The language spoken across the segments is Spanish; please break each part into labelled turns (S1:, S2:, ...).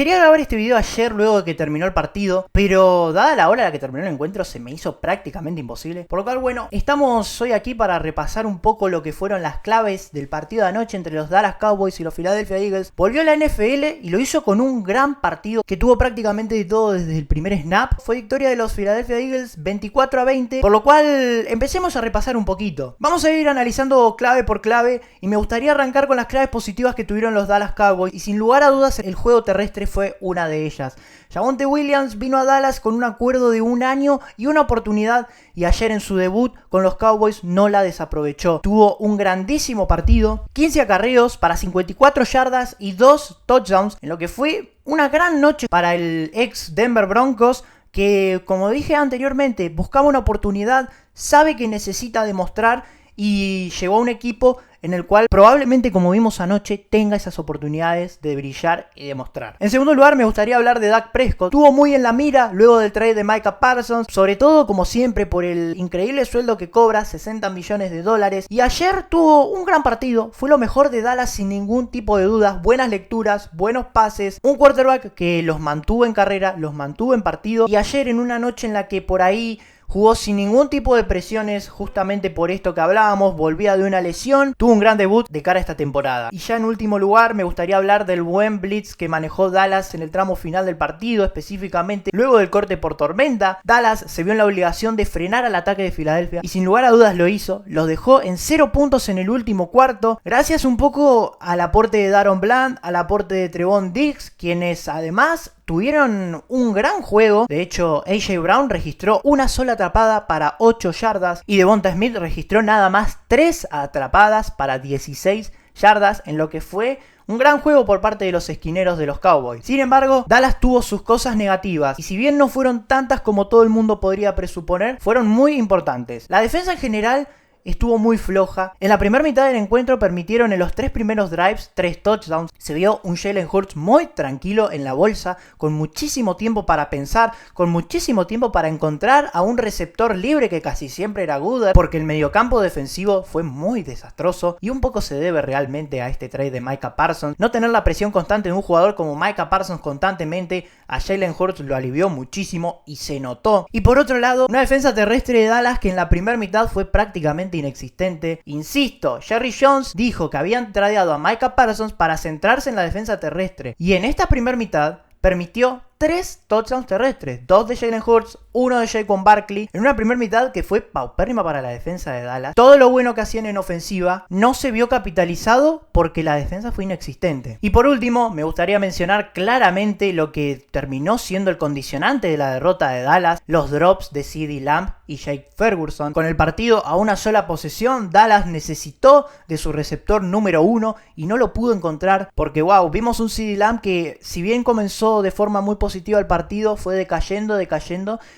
S1: Quería grabar este video ayer luego de que terminó el partido, pero dada la hora a la que terminó el encuentro se me hizo prácticamente imposible. Por lo cual, bueno, estamos hoy aquí para repasar un poco lo que fueron las claves del partido de anoche entre los Dallas Cowboys y los Philadelphia Eagles. Volvió la NFL y lo hizo con un gran partido que tuvo prácticamente de todo desde el primer snap. Fue victoria de los Philadelphia Eagles 24-20, por lo cual empecemos a repasar un poquito. Vamos a ir analizando clave por clave y me gustaría arrancar con las claves positivas que tuvieron los Dallas Cowboys y sin lugar a dudas el juego terrestre fue una de ellas. Javonte Williams vino a Dallas con un acuerdo de un año y una oportunidad y ayer en su debut con los Cowboys no la desaprovechó. Tuvo un grandísimo partido, 15 acarreos para 54 yardas y 2 touchdowns en lo que fue una gran noche para el ex Denver Broncos que, como dije anteriormente, buscaba una oportunidad, sabe que necesita demostrar y llegó a un equipo en el cual probablemente, como vimos anoche, tenga esas oportunidades de brillar y demostrar. En segundo lugar, me gustaría hablar de Dak Prescott. Estuvo muy en la mira luego del trade de Micah Parsons, sobre todo, como siempre, por el increíble sueldo que cobra, $60 millones. Y ayer tuvo un gran partido, fue lo mejor de Dallas sin ningún tipo de dudas, buenas lecturas, buenos pases, un quarterback que los mantuvo en carrera, los mantuvo en partido, y ayer en una noche en la que por ahí jugó sin ningún tipo de presiones, justamente por esto que hablábamos, volvía de una lesión, tuvo un gran debut de cara a esta temporada. Y ya en último lugar me gustaría hablar del buen blitz que manejó Dallas en el tramo final del partido, específicamente luego del corte por tormenta. Dallas se vio en la obligación de frenar al ataque de Filadelfia y sin lugar a dudas lo hizo, los dejó en 0 puntos en el último cuarto, gracias un poco al aporte de Daron Bland, al aporte de Trevon Diggs, quienes además tuvieron un gran juego. De hecho, AJ Brown registró una sola atrapada para 8 yardas y Devonta Smith registró nada más 3 atrapadas para 16 yardas en lo que fue un gran juego por parte de los esquineros de los Cowboys. Sin embargo, Dallas tuvo sus cosas negativas y si bien no fueron tantas como todo el mundo podría presuponer, fueron muy importantes. La defensa en general estuvo muy floja. En la primera mitad del encuentro permitieron en los 3 primeros drives 3 touchdowns. Se vio un Jalen Hurts muy tranquilo en la bolsa, con muchísimo tiempo para pensar, con muchísimo tiempo para encontrar a un receptor libre que casi siempre era Gooder, porque el mediocampo defensivo fue muy desastroso y un poco se debe realmente a este trade de Micah Parsons. No tener la presión constante de un jugador como Micah Parsons constantemente a Jalen Hurts lo alivió muchísimo y se notó. Y por otro lado, una defensa terrestre de Dallas que en la primera mitad fue prácticamente inexistente. Insisto, Jerry Jones dijo que habían tradeado a Micah Parsons para centrarse en la defensa terrestre y en esta primera mitad permitió 3 touchdowns terrestres, 2 de Jalen Hurts, 1 de Saquon Barkley, en una primera mitad que fue paupérrima para la defensa de Dallas. Todo lo bueno que hacían en ofensiva no se vio capitalizado porque la defensa fue inexistente. Y por último, me gustaría mencionar claramente lo que terminó siendo el condicionante de la derrota de Dallas, los drops de CeeDee Lamb y Jake Ferguson. Con el partido a una sola posesión, Dallas necesitó de su receptor número 1 y no lo pudo encontrar porque wow, vimos un CeeDee Lamb que si bien comenzó de forma muy positiva el partido, fue decayendo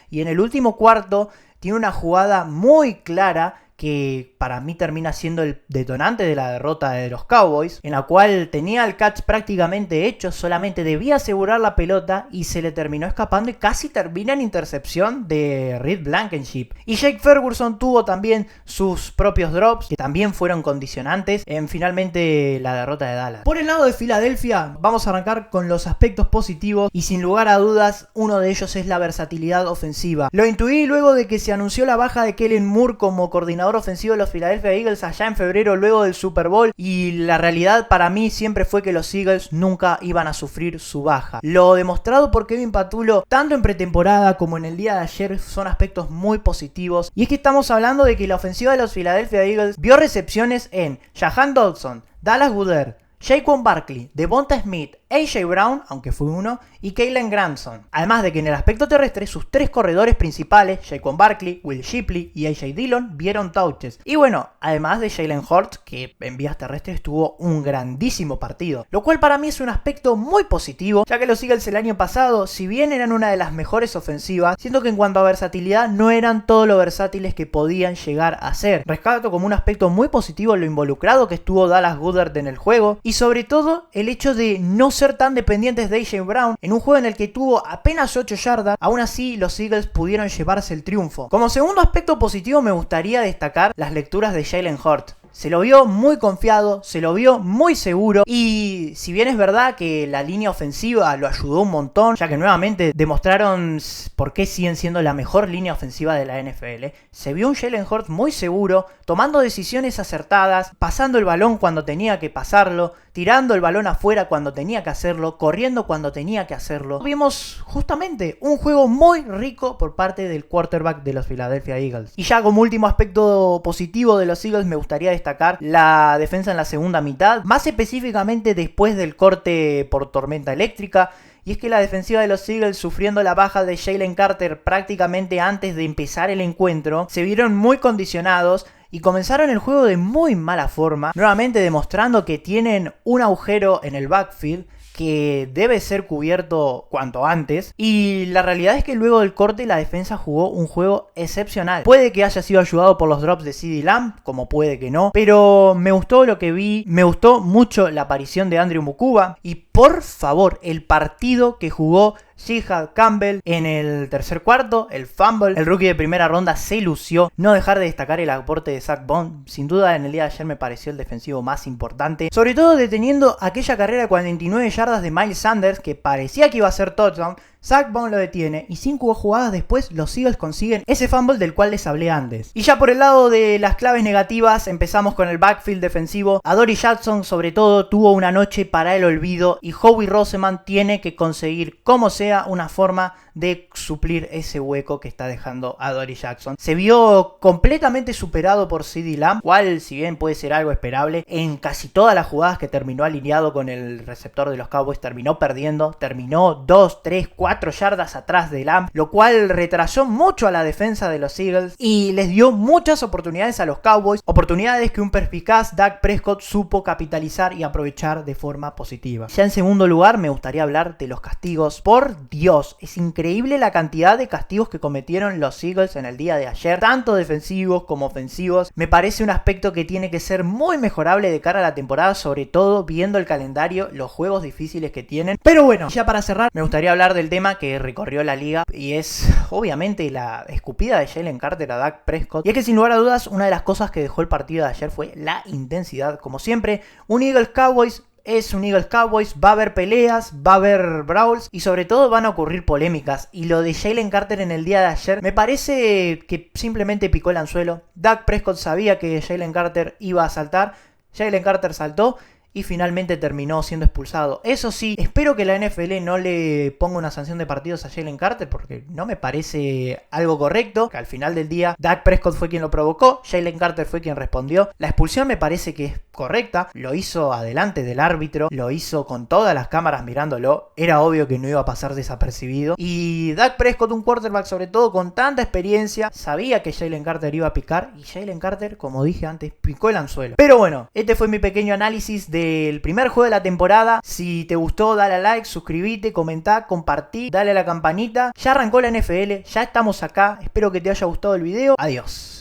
S1: y en el último cuarto tiene una jugada muy clara que para mí termina siendo el detonante de la derrota de los Cowboys, en la cual tenía el catch prácticamente hecho, solamente debía asegurar la pelota y se le terminó escapando y casi termina en intercepción de Reed Blankenship. Y Jake Ferguson tuvo también sus propios drops que también fueron condicionantes en finalmente la derrota de Dallas. Por el lado de Filadelfia, vamos a arrancar con los aspectos positivos y sin lugar a dudas uno de ellos es la versatilidad ofensiva. Lo intuí luego de que se anunció la baja de Kellen Moore como coordinador ofensivo de los Philadelphia Eagles allá en febrero luego del Super Bowl, y la realidad para mí siempre fue que los Eagles nunca iban a sufrir su baja. Lo demostrado por Kevin Patullo tanto en pretemporada como en el día de ayer son aspectos muy positivos, y es que estamos hablando de que la ofensiva de los Philadelphia Eagles vio recepciones en Jahan Dodson, Dallas Goedert, Saquon Barkley, Devonta Smith, AJ Brown, aunque fue uno, y Kalen Granson. Además de que en el aspecto terrestre sus 3 corredores principales, Saquon Barkley, Will Shipley y AJ Dillon, vieron touches. Y bueno, además de Jalen Hurts, que en vías terrestres tuvo un grandísimo partido. Lo cual para mí es un aspecto muy positivo, ya que los Eagles el año pasado, si bien eran una de las mejores ofensivas, siento que en cuanto a versatilidad no eran todo lo versátiles que podían llegar a ser. Rescato como un aspecto muy positivo lo involucrado que estuvo Dallas Goedert en el juego, y sobre todo el hecho de no ser tan dependientes de AJ Brown en un juego en el que tuvo apenas 8 yardas. Aún así los Eagles pudieron llevarse el triunfo. Como segundo aspecto positivo me gustaría destacar las lecturas de Jalen Hurts. Se lo vio muy confiado, se lo vio muy seguro y si bien es verdad que la línea ofensiva lo ayudó un montón, ya que nuevamente demostraron por qué siguen siendo la mejor línea ofensiva de la NFL, se vio un Jalen Hurts muy seguro, tomando decisiones acertadas, pasando el balón cuando tenía que pasarlo, tirando el balón afuera cuando tenía que hacerlo, corriendo cuando tenía que hacerlo. Vimos justamente un juego muy rico por parte del quarterback de los Philadelphia Eagles. Y ya como último aspecto positivo de los Eagles me gustaría destacar la defensa en la segunda mitad, más específicamente después del corte por tormenta eléctrica. Y es que la defensiva de los Eagles, sufriendo la baja de Jalen Carter prácticamente antes de empezar el encuentro, se vieron muy condicionados y comenzaron el juego de muy mala forma, nuevamente demostrando que tienen un agujero en el backfield que debe ser cubierto cuanto antes. Y la realidad es que luego del corte la defensa jugó un juego excepcional. Puede que haya sido ayudado por los drops de CeeDee Lamb, como puede que no, pero me gustó lo que vi, me gustó mucho la aparición de Andrew Mukuba y por favor el partido que jugó Jihaad Campbell en el tercer cuarto, el fumble, el rookie de primera ronda se lució. No dejar de destacar el aporte de Zack Bond, sin duda en el día de ayer me pareció el defensivo más importante, sobre todo deteniendo aquella carrera de 49 yardas de Miles Sanders que parecía que iba a ser touchdown. Zack Bond lo detiene y 5 jugadas después los Eagles consiguen ese fumble del cual les hablé antes. Y ya por el lado de las claves negativas empezamos con el backfield defensivo. Adoree Jackson sobre todo tuvo una noche para el olvido y Howie Roseman tiene que conseguir como sea una forma de suplir ese hueco que está dejando Adoree Jackson. Se vio completamente superado por CeeDee Lamb, cual si bien puede ser algo esperable, en casi todas las jugadas que terminó alineado con el receptor de los Cowboys terminó perdiendo, terminó 2, 3, 4 yardas atrás de Lamb, lo cual retrasó mucho a la defensa de los Eagles y les dio muchas oportunidades a los Cowboys, oportunidades que un perspicaz Dak Prescott supo capitalizar y aprovechar de forma positiva. Ya en segundo lugar me gustaría hablar de los castigos. Por Dios, es increíble la cantidad de castigos que cometieron los Eagles en el día de ayer, tanto defensivos como ofensivos. Me parece un aspecto que tiene que ser muy mejorable de cara a la temporada, sobre todo viendo el calendario, los juegos difíciles que tienen. Pero bueno, ya para cerrar, me gustaría hablar del tema que recorrió la liga y es obviamente la escupida de Jalen Carter a Dak Prescott. Y es que sin lugar a dudas, una de las cosas que dejó el partido de ayer fue la intensidad. Como siempre, un Eagles Cowboys es un Eagles Cowboys, va a haber peleas, va a haber brawls y sobre todo van a ocurrir polémicas. Y lo de Jalen Carter en el día de ayer me parece que simplemente picó el anzuelo. Dak Prescott sabía que Jalen Carter iba a saltar, Jalen Carter saltó y finalmente terminó siendo expulsado. Eso sí, espero que la NFL no le ponga una sanción de partidos a Jalen Carter porque no me parece algo correcto, que al final del día Dak Prescott fue quien lo provocó, Jalen Carter fue quien respondió. La expulsión me parece que es correcta, lo hizo adelante del árbitro, lo hizo con todas las cámaras mirándolo, era obvio que no iba a pasar desapercibido y Dak Prescott, un quarterback sobre todo con tanta experiencia, sabía que Jalen Carter iba a picar y Jalen Carter, como dije antes, picó el anzuelo. Pero bueno, este fue mi pequeño análisis del primer juego de la temporada. Si te gustó, dale a like, suscríbete, comentá, compartí, dale a la campanita. Ya arrancó la NFL, ya estamos acá, espero que te haya gustado el video. Adiós.